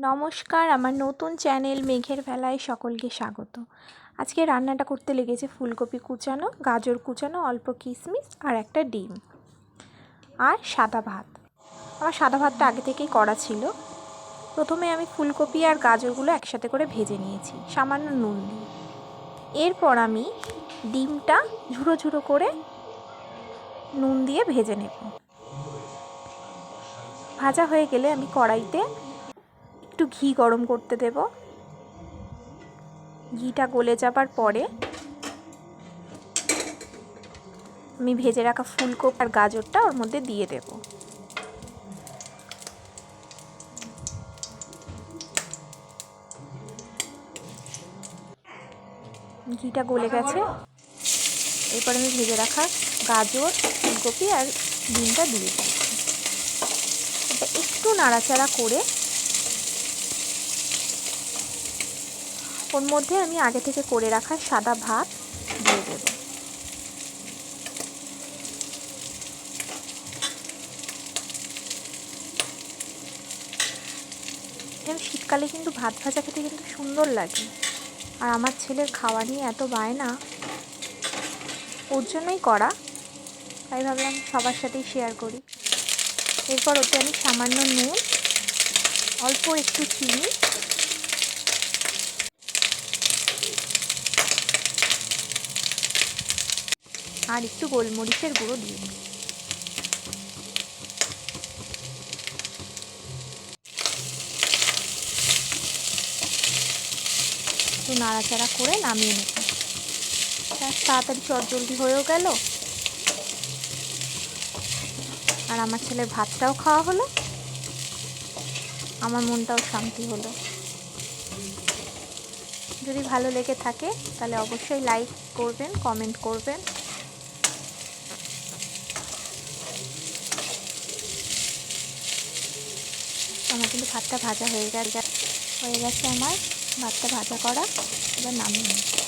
নমস্কার, আমার নতুন চ্যানেল মেঘের ভেলায় সকলকে স্বাগত। আজকে রান্নাটা করতে লেগেছে ফুলকপি কুচানো, গাজর কুচানো, অল্প কিশমিশ আর একটা ডিম আর সাদা ভাত। আমার সাদা ভাতটা আগে থেকেই করা ছিল। প্রথমে আমি ফুলকপি আর গাজরগুলো একসাথে করে ভেজে নিয়েছি সামান্য নুন দিয়ে। এরপর আমি ডিমটা ঝুড়ো ঝুড়ো করে নুন দিয়ে ভেজে নেব। ভাজা হয়ে গেলে আমি কড়াইতে একটু ঘি গরম করতে দেব। ঘিটা গলে যাবার পরে আমি ভেজে রাখা ফুলকপি আর গাজরটা ওর মধ্যে দিয়ে দেব। ঘিটা গলে গেছে, এরপর আমি ভেজে রাখা গাজর, ফুলকপি আর ডিমটা দিয়ে দিচ্ছি। এটা একটু নাড়াচাড়া করে ওর মধ্যে আমি আগে থেকে করে রাখা সাদা ভাত দিয়ে দেব। শীতকালে কিন্তু ভাত ভাজা খেতে কিন্তু সুন্দর লাগে, আর আমার ছেলের খাওয়া নিয়ে এত বায়না, ওর জন্যই করা, তাই ভাবলাম সবার সাথেই শেয়ার করি। এরপর ওতে আমি সামান্য নুন, অল্প একটু চিনি আর একটু গোলমরিচের গুঁড়ো দিয়ে দিই। একটু নাড়াচাড়া করে নামিয়ে নেব। তাড়াতাড়ি চটজলদি হয়েও গেল, আর আমার ছেলের ভাতটাও খাওয়া হলো, আমার মনটাও শান্তি হলো। যদি ভালো লেগে থাকে তাহলে অবশ্যই লাইক করবেন, কমেন্ট করবেন। আমার কিন্তু ভাতটা ভাজা হয়ে গেছে আমার ভাতটা ভাজা করা, এবার নামিয়ে নিই।